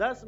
10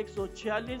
146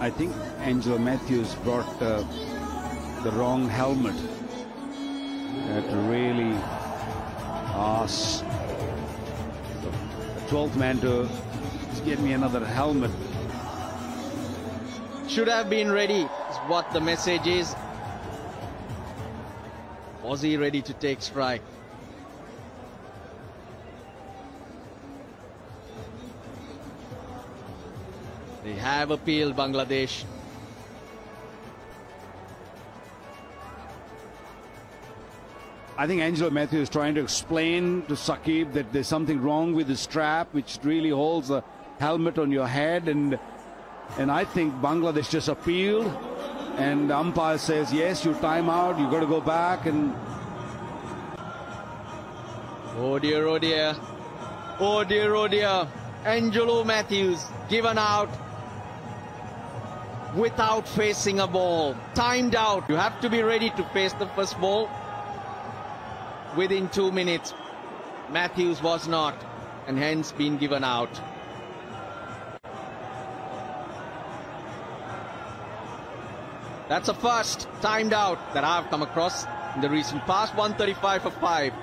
I think Angelo Matthews brought the wrong helmet. They had to really ask the 12th man to get me another helmet. Should have been ready is what the message is. Was he ready to take strike? They have appealed Bangladesh. I think Angelo Matthews is trying to explain to Saqib that there's something wrong with the strap which really holds the helmet on your head, and I think Bangladesh just appealed and the umpire says yes, you time out, you got to go back. And oh dear, oh dear, oh dear, oh dear. Angelo Matthews given out without facing a ball, timed out. You have to be ready to face the first ball within 2 minutes. Matthews was not, and hence been given out. That's a first timed out that I've come across in the recent past. 135 for 5.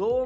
2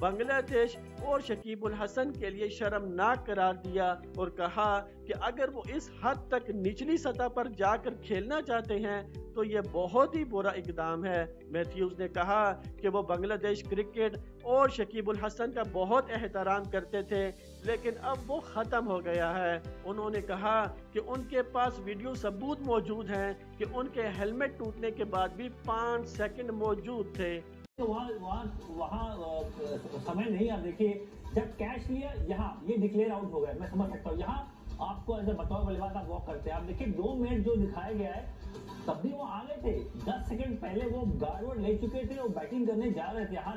بنگلہ دیش اور شکیب الحسن کے لیے شرمناک قرار دیا اور کہا کہ اگر وہ اس حد تک نچلی سطح پر جا کر کھیلنا چاہتے ہیں تو یہ بہت ہی برا اقدام ہے۔ میتھیوز نے کہا کہ وہ بنگلہ دیش کرکٹ اور شکیب الحسن کا بہت احترام کرتے تھے لیکن اب وہ ختم ہو گیا ہے۔ انہوں نے کہا کہ ان کے پاس ویڈیو ثبوت موجود ہیں کہ ان کے ہیلمٹ ٹوٹنے کے بعد بھی 5 سیکنڈ موجود تھے۔ وہاں سمجھ نہیں آپ دیکھیے جب کیچ لیا یہاں یہ ڈکلیئر آؤٹ ہو گیا، میں سمجھ سکتا ہوں یہاں آپ کو ایسے بطور بلے باز آپ واک کرتے ہیں، آپ دیکھیے 2 منٹ جو دکھایا گیا ہے تب بھی وہ آگے تھے، 10 سیکنڈ پہلے وہ گارڈ لے چکے تھے اور بیٹنگ کرنے جا رہے تھے، ہاں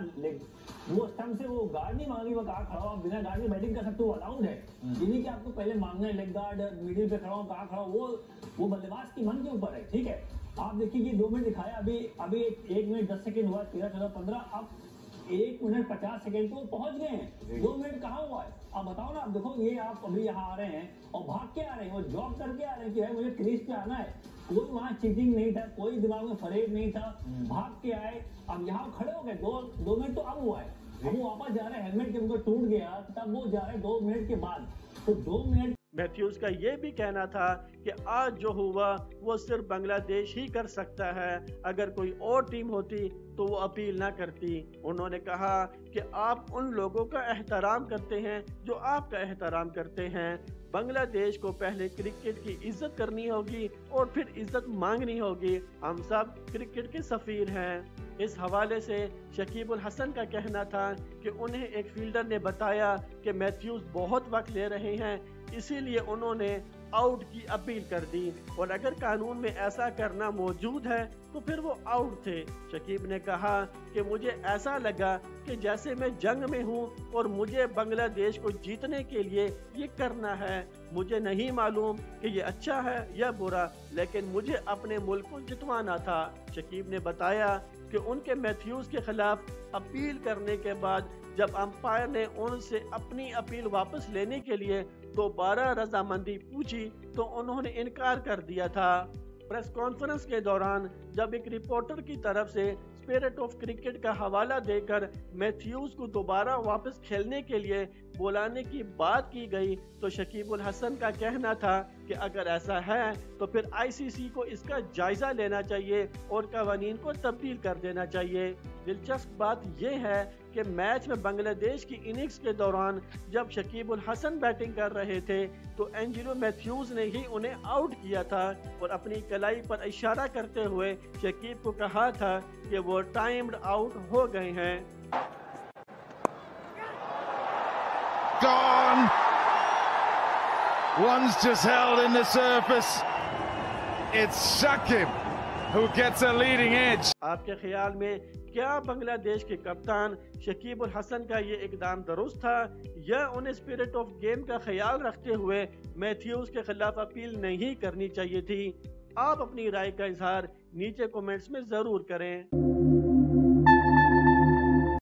وہ اسٹمپ سے وہ گارڈ نہیں مانگی، وہ کہاں کھڑا ہو آپ بنا گارڈ کے بیٹنگ کر سکتے ہو، الاؤڈ ہے، یہ نہیں کہ آپ کو پہلے مانگنا ہے لیگ گارڈ میڈل پہ کھڑا ہو کہاں کھڑا ہو، وہ بلے باز کی من کے اوپر ہے، ٹھیک ہے۔ آپ دیکھیے یہ 2 منٹ دکھایا، ابھی 1 منٹ 10 سیکنڈ ہوا، 13 14 15، اب 1 منٹ 50 سیکنڈ تو پہنچ گئے ہیں، 2 منٹ کہاں ہوا ہے آپ بتاؤ نا۔ آپ دیکھو یہ آپ ابھی یہاں آ رہے ہیں اور بھاگ کے آ رہے ہیں، وہ جاب کر کے آ رہے ہیں کہ بھائی مجھے کریز پہ آنا ہے، کوئی وہاں چیٹنگ نہیں تھا، کوئی دماغ میں فریب نہیں تھا، بھاگ کے آئے، اب یہاں کھڑے ہو گئے، 2 منٹ تو اب ہوا ہے، اب وہ واپس جا رہے ہیں، ہیلمٹ جب ان کو ٹوٹ گیا تب وہ جا رہے ہیں 2 منٹ کے بعد، تو 2 منٹ۔ میتھیوز کا یہ بھی کہنا تھا کہ آج جو ہوا وہ صرف بنگلہ دیش ہی کر سکتا ہے، اگر کوئی اور ٹیم ہوتی تو وہ اپیل نہ کرتی۔ انہوں نے کہا کہ آپ ان لوگوں کا احترام کرتے ہیں جو آپ کا احترام کرتے ہیں۔ بنگلہ دیش کو پہلے کرکٹ کی عزت کرنی ہوگی اور پھر عزت مانگنی ہوگی، ہم سب کرکٹ کے سفیر ہیں۔ اس حوالے سے شکیب الحسن کا کہنا تھا کہ انہیں ایک فیلڈر نے بتایا کہ میتھیوز بہت وقت لے رہے ہیں، اسی لیے انہوں نے آؤٹ کی اپیل کر دی، اور اگر قانون میں ایسا کرنا موجود ہے تو پھر وہ آؤٹ تھے۔ شکیب نے کہا کہ مجھے ایسا لگا کہ جیسے میں جنگ میں ہوں اور مجھے بنگلہ دیش کو جیتنے کے لیے یہ کرنا ہے، مجھے نہیں معلوم کہ یہ اچھا ہے یا برا، لیکن مجھے اپنے ملک کو جتوانا تھا۔ شکیب نے بتایا کہ ان کے میتھیوز کے خلاف اپیل کرنے کے بعد جب امپائر نے ان سے اپنی اپیل واپس لینے کے لیے دوبارہ رضامندی پوچھی تو انہوں نے انکار کر دیا تھا۔ پریس کانفرنس کے دوران جب ایک رپورٹر کی طرف سے اسپرٹ آف کرکٹ کا حوالہ دے کر میتھیوز کو دوبارہ واپس کھیلنے کے لیے بلانے کی بات کی گئی تو شکیب الحسن کا کہنا تھا کہ اگر ایسا ہے تو پھر ICC کو اس کا جائزہ لینا چاہیے اور قوانین کو تبدیل کر دینا چاہیے۔ دلچسپ بات یہ ہے کہ میچ میں بنگلہ دیش کی اننگز کے دوران جب شکیب الحسن بیٹنگ کر رہے تھے تو اینجلو میتھیوز نے ہی انہیں آؤٹ کیا تھا اور اپنی کلائی پر اشارہ کرتے ہوئے شکیب کو کہا تھا کہ وہ ٹائمڈ آؤٹ ہو گئے ہیں۔ Gone. One's just held in the surface. It's Shakib who gets a leading edge. آپ کے خیال میں کیا بنگلہ دیش کے کپتان شکیب الحسن کا یہ اقدام درست تھا یا انہیں اسپرٹ آف گیم کا خیال رکھتے ہوئے میتھیوز کے خلاف اپیل نہیں کرنی چاہیے تھی؟ آپ اپنی رائے کا اظہار نیچے کومنٹس میں ضرور کریں۔